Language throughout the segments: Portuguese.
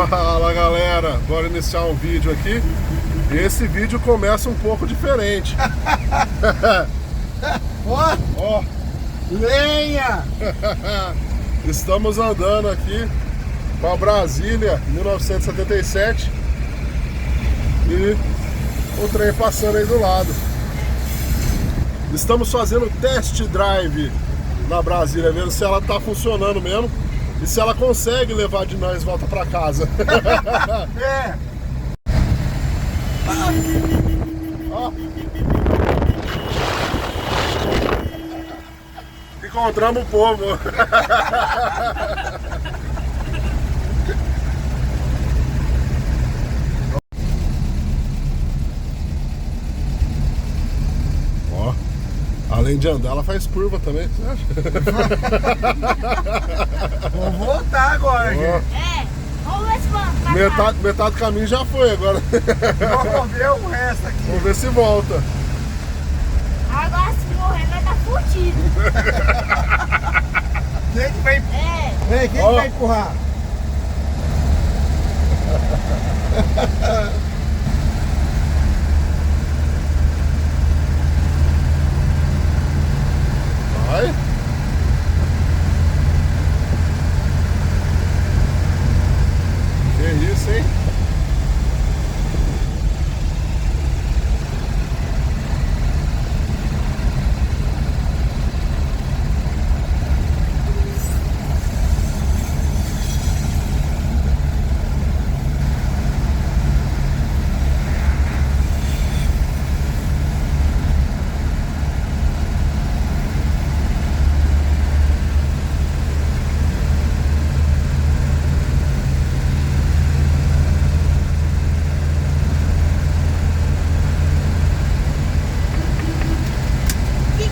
Fala galera, bora iniciar um vídeo aqui. Esse vídeo começa um pouco diferente. Ó, Ó, lenha! estamos andando aqui com a Brasília 1977 e o trem passando aí do lado. Estamos fazendo test drive na Brasília, vendo se ela tá funcionando mesmo e se ela consegue levar de nós volta pra casa. É! Ó. Encontramos o povo. Ó, além de andar, ela faz curva também, você acha? Vou voltar agora, gente. É, vamos ver se vamos. Metade do caminho já foi agora. Vamos ver o resto aqui. Vamos ver se volta. Agora se morrer, nós tá fudido. Quem que vai, É, quem que Ó. vai empurrar? Vai. Que isso, hein?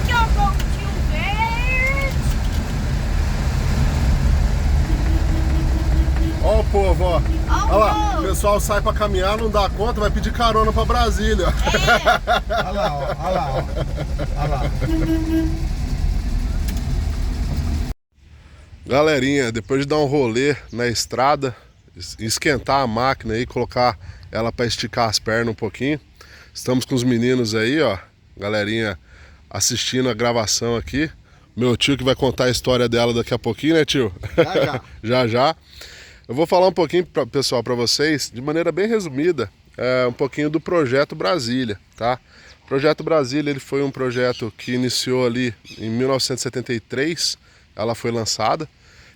que é o pontinho verde? Ó o povo, ó. Ó o Olha lá, o povo. pessoal sai pra caminhar, não dá conta, vai pedir carona pra Brasília. Olha lá, ó. Olha lá, ó. Olha lá. Galerinha, depois de dar um rolê na estrada, esquentar a máquina aí, colocar ela para esticar as pernas um pouquinho, estamos com os meninos aí, ó, galerinha assistindo a gravação aqui. Meu tio que vai contar a história dela daqui a pouquinho, né, tio? Já, já. Já, já. Eu vou falar um pouquinho, pessoal, para vocês, de maneira bem resumida, um pouquinho do Projeto Brasília, tá? O Projeto Brasília, ele foi um projeto que iniciou ali em 1973, ela foi lançada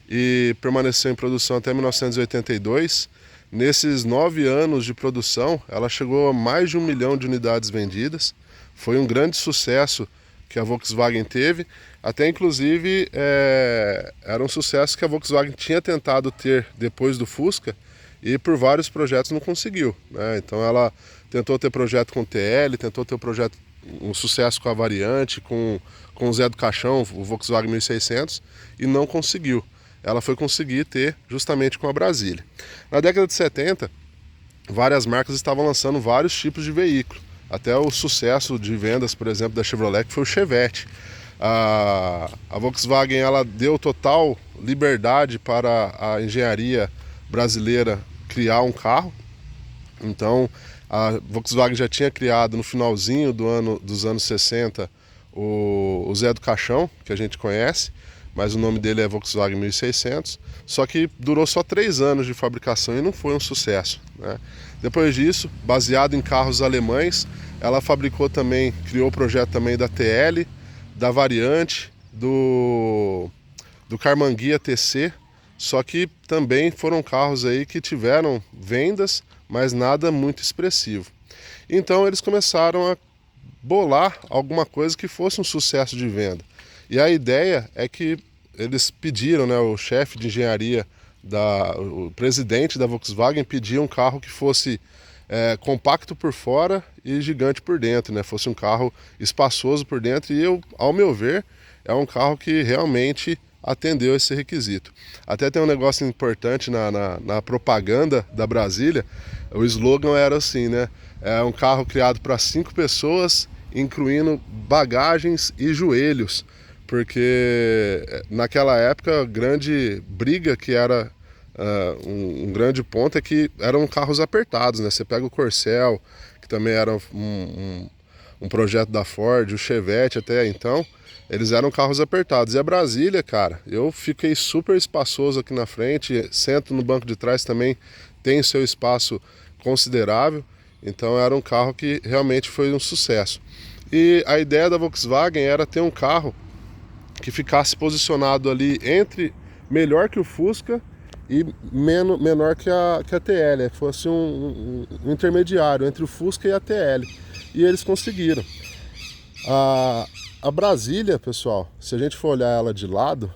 e permaneceu em produção até 1982. Nesses 9 anos de produção, ela chegou a mais de 1 milhão de unidades vendidas. Foi um grande sucesso que a Volkswagen teve. Até inclusive era um sucesso que a Volkswagen tinha tentado ter depois do Fusca e por vários projetos não conseguiu, né? Então ela tentou ter projeto com o TL, tentou ter um sucesso com a Variante, com o Zé do Caixão, o Volkswagen 1600, e não conseguiu. Ela foi conseguir ter justamente com a Brasília. Na década de 70, várias marcas estavam lançando vários tipos de veículo. Até o sucesso de vendas, por exemplo, da Chevrolet, que foi o Chevette. A Volkswagen, ela deu total liberdade para a engenharia brasileira criar um carro. Então, a Volkswagen já tinha criado no finalzinho dos anos 60 o Zé do Caixão, que a gente conhece, mas o nome dele é Volkswagen 1600, só que durou só 3 anos de fabricação e não foi um sucesso, né? Depois disso, baseado em carros alemães, ela criou o projeto também da TL, da Variante, do Carmanguia TC, só que também foram carros aí que tiveram vendas, mas nada muito expressivo. Então eles começaram a bolar alguma coisa que fosse um sucesso de venda. E a ideia é que eles pediram, né, o chefe de engenharia, o presidente da Volkswagen pedia um carro que fosse compacto por fora e gigante por dentro, né? Fosse um carro espaçoso por dentro e ao meu ver, é um carro que realmente atendeu esse requisito. Até tem um negócio importante na propaganda da Brasília, o slogan era assim, né? É um carro criado para 5 pessoas, incluindo bagagens e joelhos, porque naquela época a grande briga que era um grande ponto é que eram carros apertados, né? Você pega o Corcel, que também era um projeto da Ford, o Chevette até então, eles eram carros apertados. E a Brasília, cara, eu fiquei super espaçoso aqui na frente, sento no banco de trás também, tem seu espaço considerável, então era um carro que realmente foi um sucesso. E a ideia da Volkswagen era ter um carro que ficasse posicionado ali entre melhor que o Fusca e menor que a TL, fosse um intermediário entre o Fusca e a TL. E eles conseguiram. A Brasília, pessoal, se a gente for olhar ela de lado,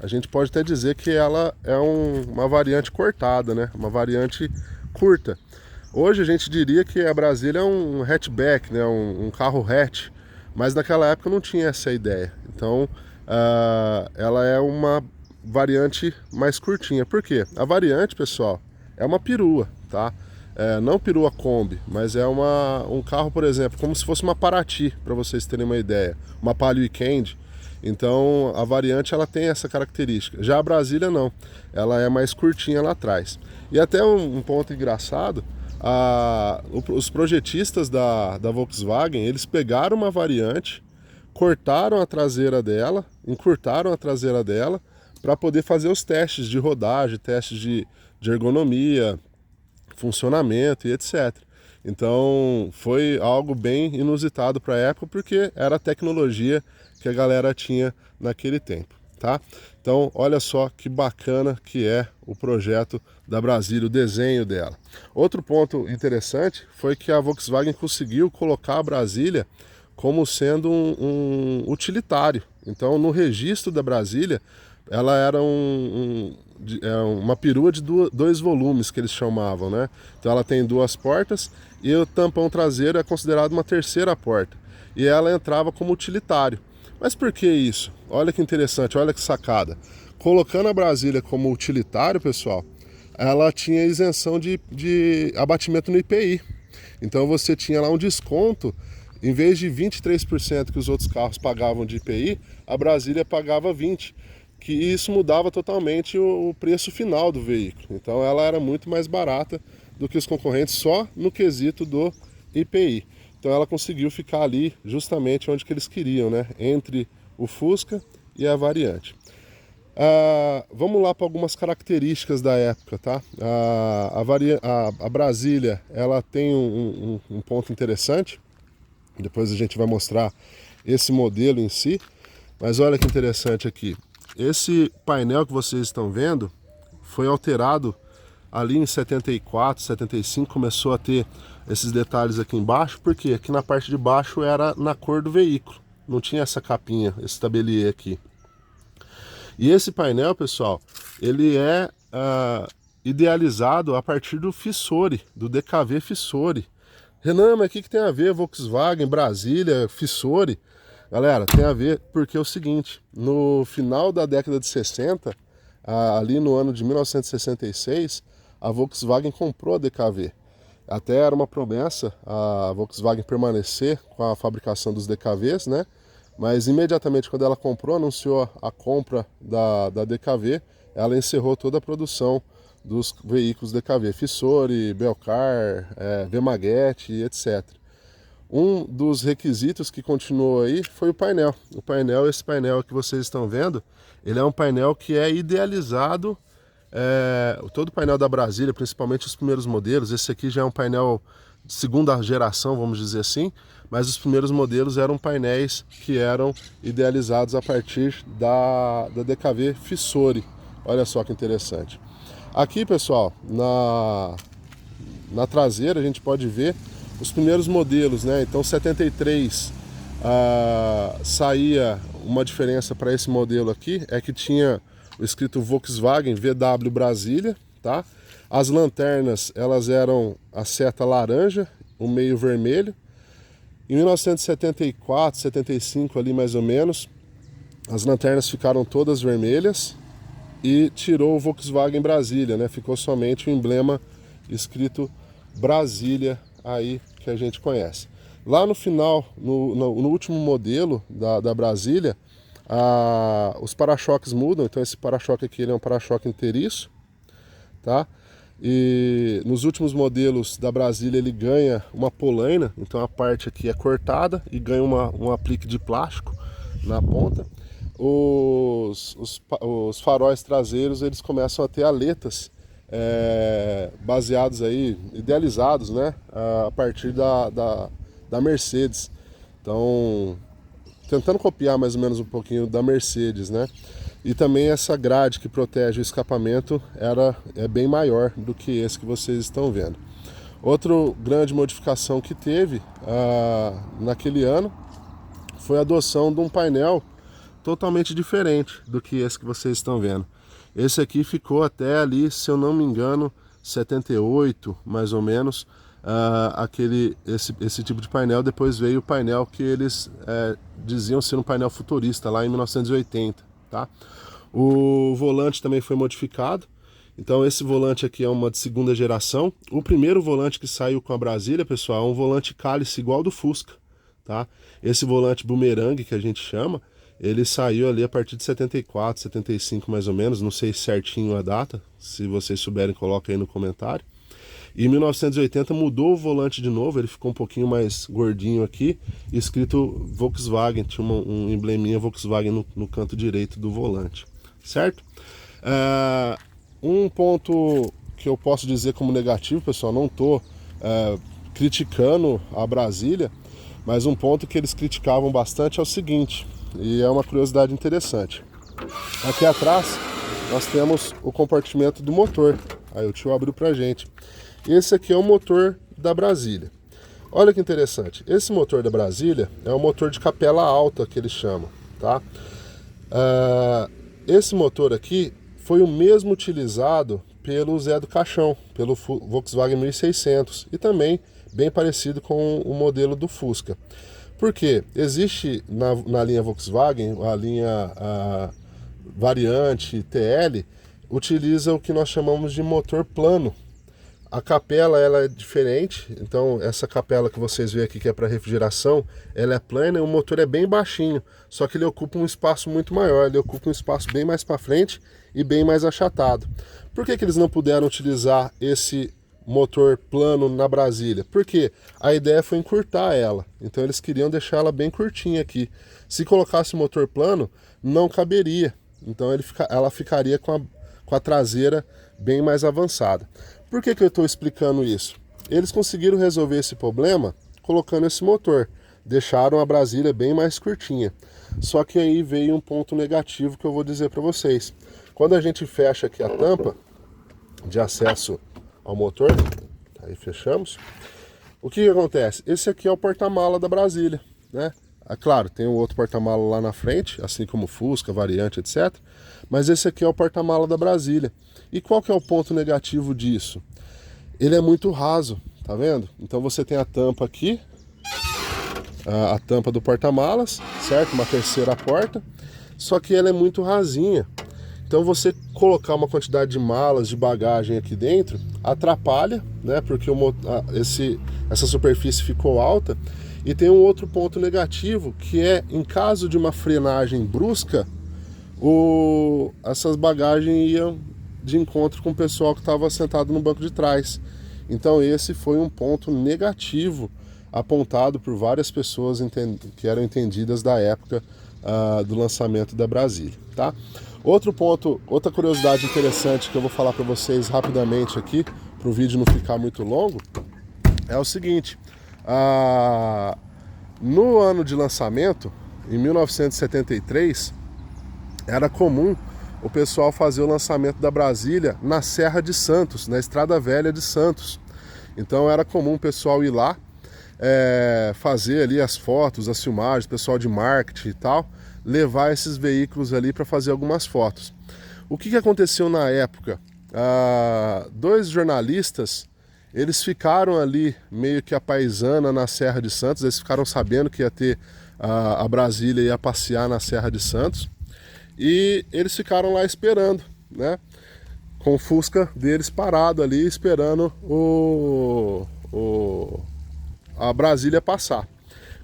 a gente pode até dizer que ela é uma variante cortada, né? Uma variante curta. Hoje a gente diria que a Brasília é um hatchback, né? Um carro hatch, mas naquela época não tinha essa ideia. Então ela é uma variante mais curtinha. Por quê? A variante, pessoal, é uma perua, tá? Não perua Kombi, mas é um carro, por exemplo, como se fosse uma Paraty, para vocês terem uma ideia, uma Palio Weekend. Então a variante ela tem essa característica. Já a Brasília não, ela é mais curtinha lá atrás. E até um ponto engraçado, os projetistas da Volkswagen, eles pegaram uma variante, cortaram a traseira dela, encurtaram a traseira dela, para poder fazer os testes de rodagem, testes de ergonomia, funcionamento e etc. Então foi algo bem inusitado para a época, porque era a tecnologia que a galera tinha naquele tempo, tá? Então olha só que bacana que é o projeto da Brasília, o desenho dela. Outro ponto interessante foi que a Volkswagen conseguiu colocar a Brasília como sendo um utilitário. Então no registro da Brasília ela era uma perua de dois volumes, que eles chamavam, né? Então ela tem duas portas e o tampão traseiro é considerado uma terceira porta. E ela entrava como utilitário. Mas por que isso? Olha que interessante, olha que sacada. Colocando a Brasília como utilitário, pessoal, ela tinha isenção de abatimento no IPI. Então você tinha lá um desconto. Em vez de 23% que os outros carros pagavam de IPI, a Brasília pagava 20%. Que isso mudava totalmente o preço final do veículo. Então ela era muito mais barata do que os concorrentes só no quesito do IPI. Então ela conseguiu ficar ali justamente onde que eles queriam, né? Entre o Fusca e a variante. Vamos lá para algumas características da época, tá? A Brasília, ela tem um ponto interessante. Depois a gente vai mostrar esse modelo em si. Mas olha que interessante aqui. Esse painel que vocês estão vendo foi alterado ali em 74, 75, começou a ter esses detalhes aqui embaixo, porque aqui na parte de baixo era na cor do veículo, não tinha essa capinha, esse tabelier aqui. E esse painel, pessoal, ele é idealizado a partir do Fissori, do DKV Fissori. Renan, mas o que tem a ver Volkswagen, Brasília, Fissori? Galera, tem a ver porque é o seguinte, no final da década de 60, ali no ano de 1966, a Volkswagen comprou a DKV. Até era uma promessa a Volkswagen permanecer com a fabricação dos DKVs, né? Mas imediatamente quando ela comprou, anunciou a compra da DKV, ela encerrou toda a produção dos veículos DKV, Fissori, Belcar, V-Maguete, etc. Um dos requisitos que continuou aí foi o painel. Esse painel que vocês estão vendo, ele é um painel que é idealizado, todo o painel da Brasília, principalmente os primeiros modelos. Esse aqui já é um painel de segunda geração, vamos dizer assim, mas os primeiros modelos eram painéis que eram idealizados a partir da DKV Fissori. Olha só que interessante. Aqui, pessoal, na traseira a gente pode ver os primeiros modelos, né? Então 73 saía uma diferença para esse modelo aqui, é que tinha o escrito Volkswagen VW Brasília, tá? As lanternas, elas eram a seta laranja, o meio vermelho. Em 1974, 75 ali mais ou menos, as lanternas ficaram todas vermelhas e tirou o Volkswagen Brasília, né? Ficou somente o emblema escrito Brasília aí que a gente conhece. Lá no final, no último modelo da Brasília, os para-choques mudam. Então esse para-choque aqui ele é um para-choque inteiriço, tá? E nos últimos modelos da Brasília ele ganha uma polaina, então a parte aqui é cortada e ganha um aplique de plástico na ponta. Os faróis traseiros eles começam a ter aletas baseados aí, idealizados, né, a partir da Mercedes. Então, tentando copiar mais ou menos um pouquinho da Mercedes, né? E também essa grade que protege o escapamento é bem maior do que esse que vocês estão vendo. Outra grande modificação que teve naquele ano foi a adoção de um painel totalmente diferente do que esse que vocês estão vendo. Esse aqui ficou até ali, se eu não me engano, 78 mais ou menos, esse tipo de painel. Depois veio o painel que eles diziam ser um painel futurista lá em 1980, tá? O volante também foi modificado. Então esse volante aqui é uma de segunda geração. O primeiro volante que saiu com a Brasília, pessoal, é um volante cálice igual do Fusca, tá? Esse volante bumerangue que a gente chama, ele saiu ali a partir de 74, 75 mais ou menos, não sei certinho a data, se vocês souberem coloca aí no comentário. E em 1980 mudou o volante de novo, ele ficou um pouquinho mais gordinho aqui, escrito Volkswagen, tinha um embleminha Volkswagen no canto direito do volante, certo? Um ponto que eu posso dizer como negativo, pessoal, não estou criticando a Brasília, mas um ponto que eles criticavam bastante é o seguinte, e é uma curiosidade interessante. Aqui atrás nós temos o compartimento do motor. Aí o tio abriu pra gente. Esse aqui é o motor da Brasília. Olha que interessante. Esse motor da Brasília é um motor de capela alta que eles chamam, tá? Esse motor aqui foi o mesmo utilizado pelo Zé do Caixão, pelo Volkswagen 1600 e também bem parecido com o modelo do Fusca. Porque existe na linha Volkswagen, a linha variante TL, utiliza o que nós chamamos de motor plano. A capela ela é diferente, então essa capela que vocês veem aqui que é para refrigeração, ela é plana e o motor é bem baixinho, só que ele ocupa um espaço muito maior, ele ocupa um espaço bem mais para frente e bem mais achatado. Por que eles não puderam utilizar esse motor plano na Brasília? Porque a ideia foi encurtar ela, então eles queriam deixar ela bem curtinha aqui. Se colocasse o motor plano, não caberia, então ela ficaria com a traseira bem mais avançada. Por que eu estou explicando isso? Eles conseguiram resolver esse problema colocando esse motor, deixaram a Brasília bem mais curtinha. Só que aí veio um ponto negativo que eu vou dizer para vocês. Quando a gente fecha aqui a tampa de acesso ao motor, aí fechamos, o que acontece? Esse aqui é o porta-mala da Brasília, né? Claro, tem um outro porta-mala lá na frente, assim como Fusca, variante, etc. Mas esse aqui é o porta-mala da Brasília. E qual que é o ponto negativo disso? Ele é muito raso, tá vendo? Então você tem a tampa aqui, a tampa do porta-malas, certo? Uma terceira porta, só que ela é muito rasinha. Então você colocar uma quantidade de malas, de bagagem aqui dentro, atrapalha, né? Porque essa superfície ficou alta. E tem um outro ponto negativo, que é, em caso de uma frenagem brusca, essas bagagens iam de encontro com o pessoal que estava sentado no banco de trás. Então esse foi um ponto negativo apontado por várias pessoas que eram entendidas da época do lançamento da Brasília, tá? Outro ponto, outra curiosidade interessante que eu vou falar para vocês rapidamente aqui, para o vídeo não ficar muito longo, é o seguinte. No ano de lançamento, em 1973, era comum o pessoal fazer o lançamento da Brasília na Serra de Santos, na Estrada Velha de Santos. Então era comum o pessoal ir lá, fazer ali as fotos, as filmagens, pessoal de marketing e tal, levar esses veículos ali para fazer algumas fotos. O que aconteceu na época? Dois jornalistas, eles ficaram ali meio que a paisana na Serra de Santos, eles ficaram sabendo que ia ter a Brasília ia passear na Serra de Santos, e eles ficaram lá esperando, né? Com o Fusca deles parado ali, esperando a Brasília passar.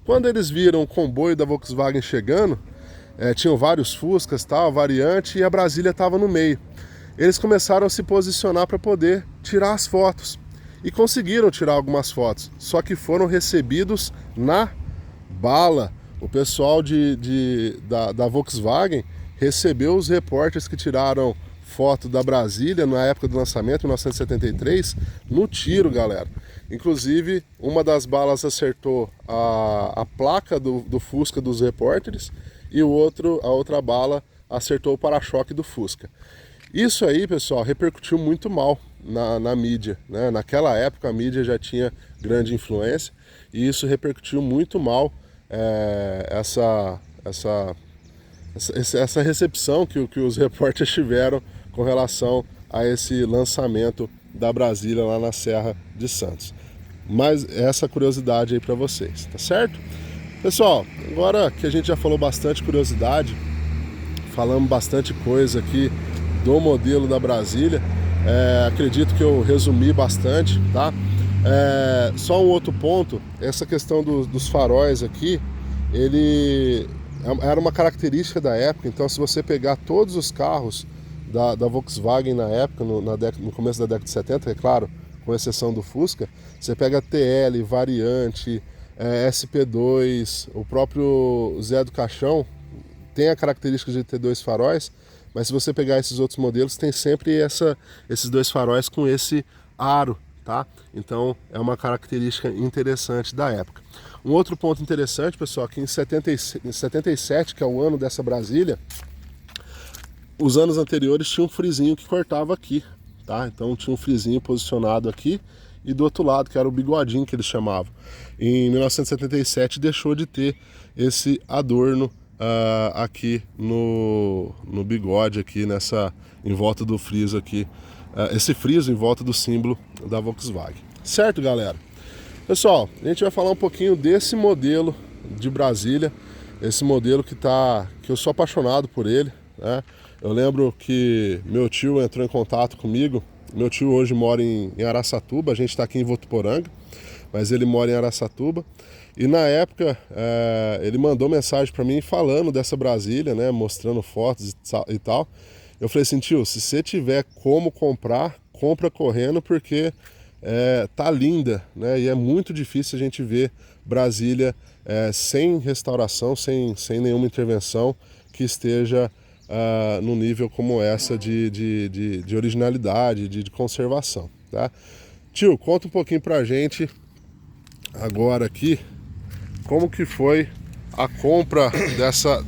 Quando eles viram o comboio da Volkswagen chegando, tinham vários Fuscas, tal, variante, e a Brasília estava no meio. eles começaram a se posicionar para poder tirar as fotos. E conseguiram tirar algumas fotos, só que foram recebidos na bala. O pessoal da Volkswagen recebeu os repórteres que tiraram foto da Brasília na época do lançamento, em 1973, no tiro, galera. Inclusive, uma das balas acertou a placa do Fusca dos repórteres e a outra bala acertou o para-choque do Fusca. Isso aí, pessoal, repercutiu muito mal na mídia, né? Naquela época a mídia já tinha grande influência e isso repercutiu muito mal essa recepção que os repórteres tiveram com relação a esse lançamento da Brasília lá na Serra de Santos. Mas essa curiosidade aí para vocês, tá certo? Pessoal, agora que a gente já falou bastante curiosidade, falamos bastante coisa aqui do modelo da Brasília, acredito que eu resumi bastante, tá? Só um outro ponto, essa questão dos faróis aqui, ele era uma característica da época, então se você pegar todos os carros da Volkswagen na época, no começo da década de 70, é claro, com exceção do Fusca, você pega TL, Variante, SP2, o próprio Zé do Caixão tem a característica de ter dois faróis, mas se você pegar esses outros modelos, tem sempre esses dois faróis com esse aro, tá? Então é uma característica interessante da época. Um outro ponto interessante, pessoal, que em 77, que é o ano dessa Brasília, os anos anteriores tinha um frisinho que cortava aqui, tá? Então tinha um frisinho posicionado aqui e do outro lado, que era o bigodinho que eles chamavam. Em 1977 deixou de ter esse adorno aqui no bigode, aqui em volta do friso aqui, esse friso em volta do símbolo da Volkswagen. Certo, galera? Pessoal, a gente vai falar um pouquinho desse modelo de Brasília, esse modelo que eu sou apaixonado por ele, né? Eu lembro que meu tio entrou em contato comigo. Meu tio hoje mora em Araçatuba, a gente está aqui em Votuporanga, mas ele mora em Araçatuba. E na época ele mandou mensagem para mim falando dessa Brasília, né, mostrando fotos e tal. Eu falei assim, tio, se você tiver como comprar, compra correndo, porque tá linda, né? E é muito difícil a gente ver Brasília sem restauração, sem nenhuma intervenção que esteja num nível como essa de originalidade, de conservação, tá? Tio, conta um pouquinho pra gente agora aqui como que foi a compra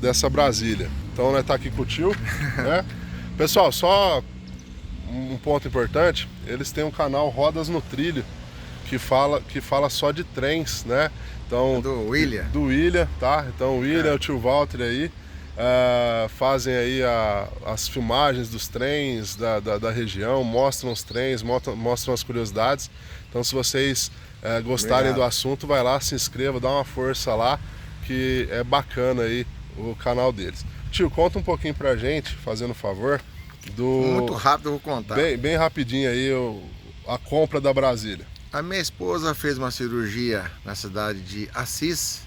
dessa Brasília. Então, nós tá aqui com o tio, né? Pessoal, só um ponto importante, eles têm um canal Rodas no Trilho, que fala só de trens, né? Então, do William. Do William, tá? Então o William, o tio Walter aí, fazem aí as filmagens dos trens da região, mostram os trens, mostram as curiosidades. Então se vocês gostarem do assunto, vai lá, se inscreva, dá uma força lá, que é bacana aí o canal deles. Tio, conta um pouquinho pra gente, fazendo favor, Muito rápido eu vou contar. Bem rapidinho aí, a compra da Brasília. A minha esposa fez uma cirurgia na cidade de Assis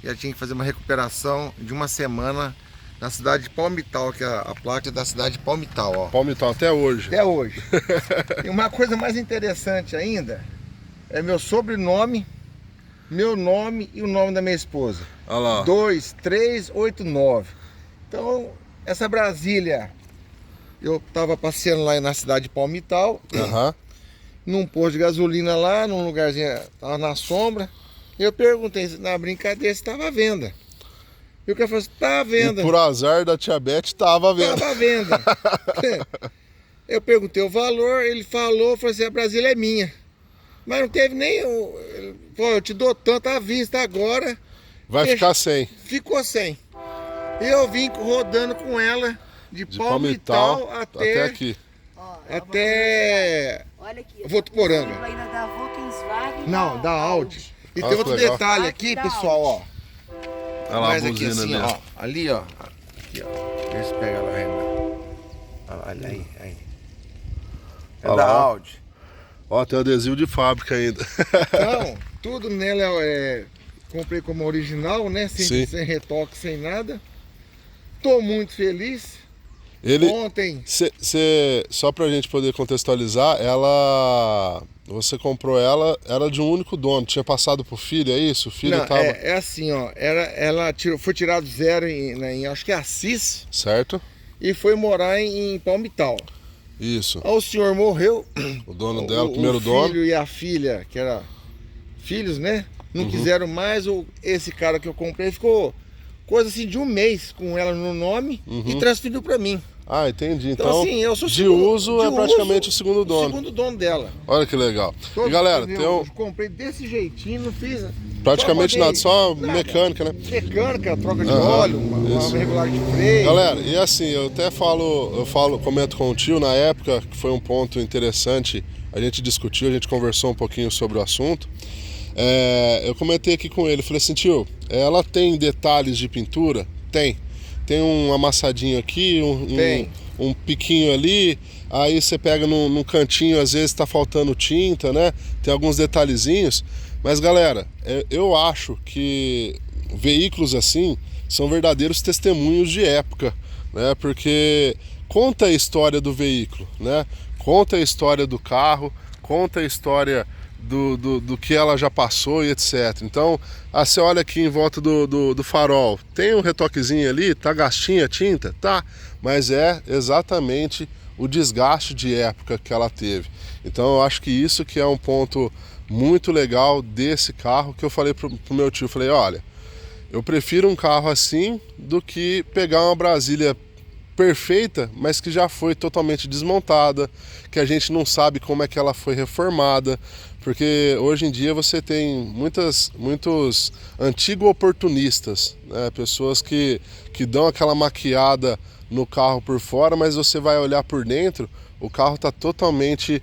e ela tinha que fazer uma recuperação de uma semana na cidade de Palmital, que a placa é da cidade de Palmital, ó. Palmital até hoje. Até hoje. E uma coisa mais interessante ainda é meu sobrenome, meu nome e o nome da minha esposa. Olha lá. 2389. Então, essa Brasília, eu tava passeando lá na cidade de Palmital, num posto de gasolina lá, num lugarzinho, tava na sombra. Eu perguntei na brincadeira se estava à venda. E o cara falou assim, tá à venda. E por azar da tia Beth, estava à venda. Estava à venda. Eu perguntei o valor, ele falou assim, a Brasília é minha. Mas não teve nem... Ele falou, eu te dou tanto à vista agora. Vai ficar sem. Ficou sem. E eu vim rodando com ela de Palmital até aqui. Até Olha aqui. Votuporanga. Ainda da Volkswagen. Não, da Audi. E Olha tem outro que legal. detalhe aqui, pessoal, ó. Olha lá a Mas aqui buzina assim, ali. ó. Ali, ó. Aqui, ó. Vê se pega lá, Renan. Olha aí, aí. É Olha da lá. Audi. Ó, tem adesivo de fábrica ainda. Então, tudo nela comprei como original, né? Sim. Sem retoque, sem nada. Tô muito feliz. Ontem. Só pra gente poder contextualizar, você comprou ela, era de um único dono, tinha passado pro filho, é isso? O filho Não, tava... é assim, ó, foi tirado zero acho que é Assis, Certo? e foi morar em Palmital. Isso. Aí o senhor morreu, O dono dela, o primeiro dono. O filho e a filha, que era filhos, né? Não quiseram mais, esse cara que eu comprei ficou coisa assim de um mês com ela no nome e transferiu pra mim. Ah, entendi. Então assim, eu sou de uso é praticamente o segundo dono. O segundo dono dela. Olha que legal. E galera, eu comprei desse jeitinho, não fiz praticamente nada, só mecânica, né? Mecânica, troca de óleo, uma regular de freio. Galera, e assim, eu até comento com o tio na época, que foi um ponto interessante, a gente discutiu, a gente conversou um pouquinho sobre o assunto. Eu comentei aqui com ele, falei assim, tio, ela tem detalhes de pintura? Tem um amassadinho aqui, um piquinho ali, aí você pega num cantinho, às vezes tá faltando tinta, né? Tem alguns detalhezinhos, mas galera, eu acho que veículos assim são verdadeiros testemunhos de época, né? Porque conta a história do veículo, né? Conta a história do carro, conta a história do que ela já passou e etc. Então, você olha aqui em volta do farol, tem um retoquezinho ali, tá gastinha a tinta? Tá, mas é exatamente o desgaste de época que ela teve. Então, eu acho que isso que é um ponto muito legal desse carro, que eu falei pro meu tio, falei, olha, eu prefiro um carro assim do que pegar uma Brasília perfeita, mas que já foi totalmente desmontada, que a gente não sabe como é que ela foi reformada, porque hoje em dia você tem muitos antigos oportunistas, né? Pessoas que dão aquela maquiada no carro por fora, mas você vai olhar por dentro, o carro está totalmente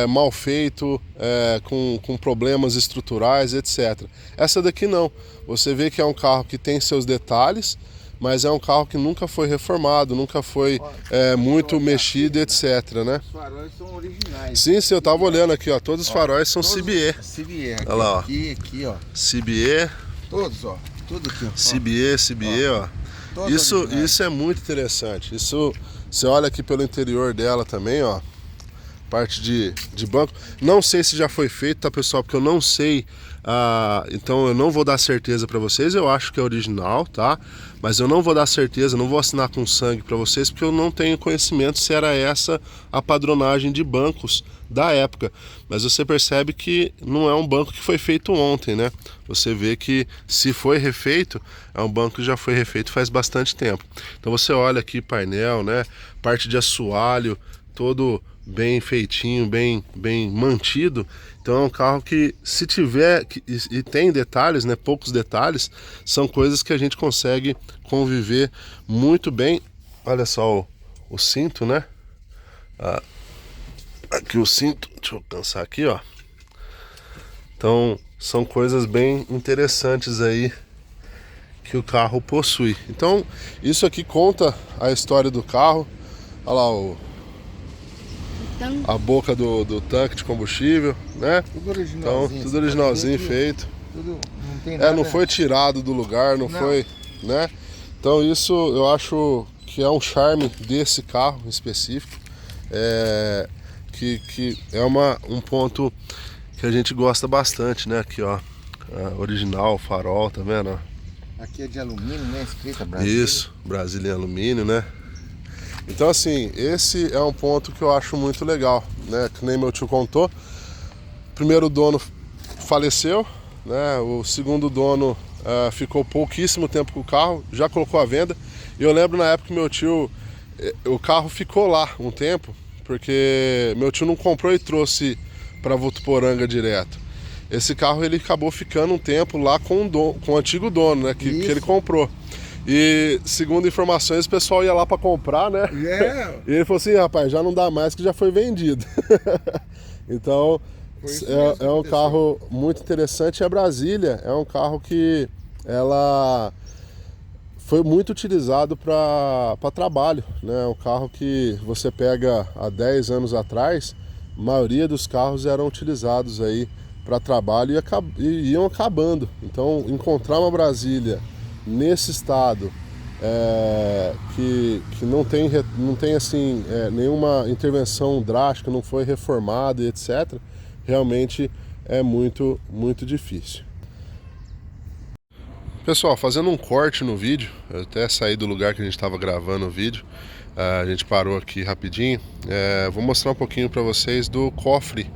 mal feito, com problemas estruturais, etc. Essa daqui não, você vê que é um carro que tem seus detalhes, mas é um carro que nunca foi reformado, nunca foi muito mexido, etc, né? Os faróis são originais. Sim, eu tava olhando aqui, ó, todos os faróis são CBE. CBE, olha lá, ó. aqui, ó. CBE. Todos, ó. Tudo aqui, ó. CBE, ó. Isso é muito interessante. Isso, você olha aqui pelo interior dela também, ó. Parte de banco. Não sei se já foi feito, tá, pessoal? Porque eu não sei. Então eu não vou dar certeza para vocês. Eu acho que é original, tá? Mas eu não vou dar certeza, não vou assinar com sangue para vocês, porque eu não tenho conhecimento se era essa a padronagem de bancos da época. Mas você percebe que não é um banco que foi feito ontem, né? Você vê que se foi refeito, é um banco que já foi refeito faz bastante tempo. Então você olha aqui painel, né? Parte de assoalho, todo bem feitinho, bem mantido. Então é um carro que, se tiver, e tem detalhes, né, poucos detalhes, são coisas que a gente consegue conviver muito bem. Olha só o cinto, né? Aqui o cinto, deixa eu alcançar aqui, ó. Então são coisas bem interessantes aí que o carro possui. Então isso aqui conta a história do carro. Olha lá a boca do tanque de combustível, né? Tudo originalzinho. Então, tudo originalzinho feito. Tudo, não tem nada. Não foi tirado do lugar, não foi, né? Então isso eu acho que é um charme desse carro específico, que é um ponto que a gente gosta bastante, né? Aqui, ó, original, farol, tá vendo? Aqui é de alumínio, né? Escrita Brasília. Isso, Brasília em alumínio, né? Então assim, esse é um ponto que eu acho muito legal, né? Que nem meu tio contou. O primeiro dono faleceu, né? O segundo dono ficou pouquíssimo tempo com o carro, já colocou à venda. E eu lembro na época que meu tio, o carro ficou lá um tempo, porque meu tio não comprou e trouxe para Votuporanga direto. Esse carro ele acabou ficando um tempo lá com o antigo dono, né? Que ele comprou. E segundo informações, o pessoal ia lá para comprar, né? E ele falou assim, rapaz, já não dá mais que já foi vendido. Então é um carro muito interessante. E a Brasília é um carro que ela foi muito utilizado para trabalho, né? É um carro que você pega há 10 anos atrás, a maioria dos carros eram utilizados aí para trabalho e iam acabando. Então encontrar uma Brasília nesse estado, que não tem assim, nenhuma intervenção drástica, não foi reformado e etc., realmente é muito, muito difícil. Pessoal, fazendo um corte no vídeo, eu até saí do lugar que a gente estava gravando o vídeo, a gente parou aqui rapidinho, vou mostrar um pouquinho para vocês do cofre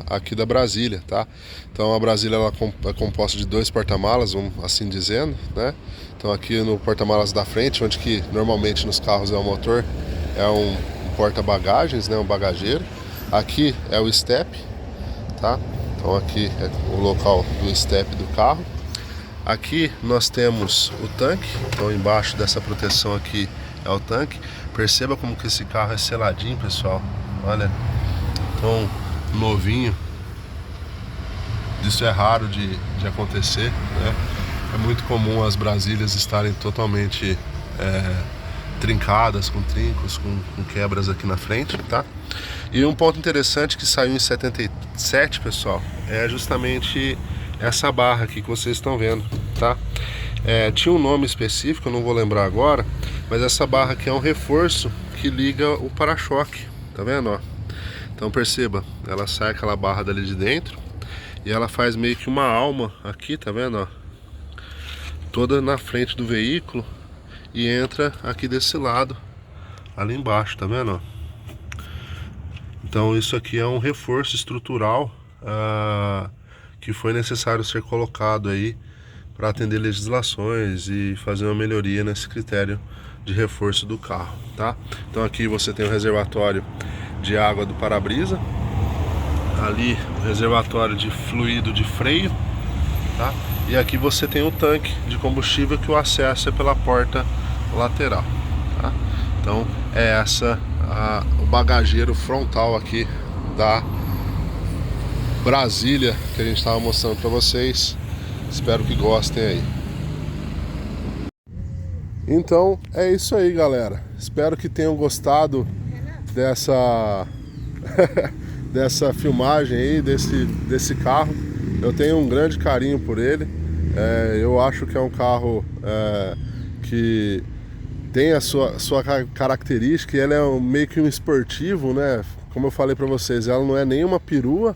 aqui da Brasília, tá? Então a Brasília ela é composta de 2 porta-malas, vamos assim dizendo, né? Então aqui no porta-malas da frente, onde que normalmente nos carros é o motor, é um porta-bagagens, né? Um bagageiro. Aqui é o step, tá? Então aqui é o local do step do carro. Aqui nós temos o tanque, então embaixo dessa proteção aqui é o tanque. Perceba como que esse carro é seladinho, pessoal. Olha, tão novinho. Isso é raro de acontecer, né? É muito comum as Brasílias estarem totalmente trincadas, com trincos, com quebras aqui na frente, tá? E um ponto interessante que saiu em 77, pessoal, é justamente essa barra aqui que vocês estão vendo, tá? Tinha um nome específico, eu não vou lembrar agora, mas essa barra aqui é um reforço que liga o para-choque, tá vendo, ó? Então perceba, ela sai aquela barra dali de dentro e ela faz meio que uma alma aqui, tá vendo, ó? Toda na frente do veículo e entra aqui desse lado, ali embaixo, tá vendo, ó? Então isso aqui é um reforço estrutural que foi necessário ser colocado aí para atender legislações e fazer uma melhoria nesse critério de reforço do carro, tá? Então aqui você tem o reservatório de água do para-brisa, ali o reservatório de fluido de freio, tá? E aqui você tem o tanque de combustível que o acesso é pela porta lateral, tá? Então é o bagageiro frontal aqui da Brasília que a gente estava mostrando para vocês. Espero que gostem aí. Então é isso aí, galera. Espero que tenham gostado dessa filmagem aí, desse carro. Eu tenho um grande carinho por ele. Eu acho que é um carro que tem a sua característica, e ele é meio que um esportivo, né? Como eu falei para vocês, ela não é nem uma perua,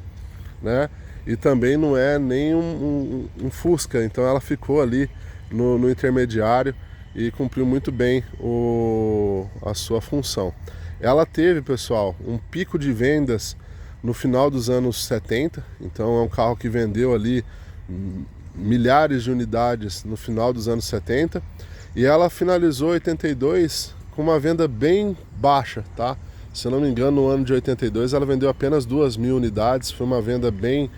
né? E também não é nem um Fusca, então ela ficou ali no intermediário e cumpriu muito bem a sua função. Ela teve, pessoal, um pico de vendas no final dos anos 70, então é um carro que vendeu ali milhares de unidades no final dos anos 70, e ela finalizou 82 com uma venda bem baixa, tá? Se eu não me engano, no ano de 82 ela vendeu apenas 2.000 unidades, foi uma venda bem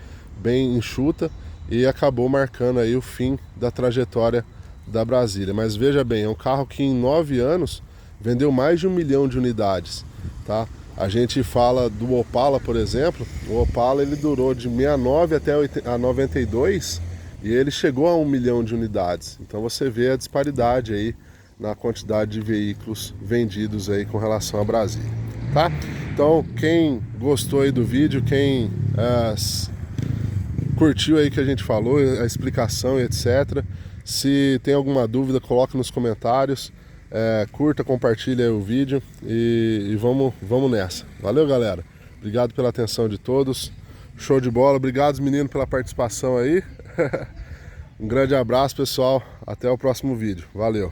enxuta e acabou marcando aí o fim da trajetória da Brasília. Mas veja bem, é um carro que em 9 anos vendeu mais de 1 milhão de unidades, tá? A gente fala do Opala, por exemplo. O Opala ele durou de 69 até a 92 e ele chegou a 1 milhão de unidades. Então você vê a disparidade aí na quantidade de veículos vendidos aí com relação a Brasília, tá? Então quem gostou aí do vídeo, quem curtiu aí que a gente falou, a explicação e etc. Se tem alguma dúvida, coloque nos comentários. Curta, compartilha o vídeo e vamos nessa. Valeu, galera. Obrigado pela atenção de todos. Show de bola. Obrigado, meninos, pela participação aí. Um grande abraço, pessoal. Até o próximo vídeo. Valeu.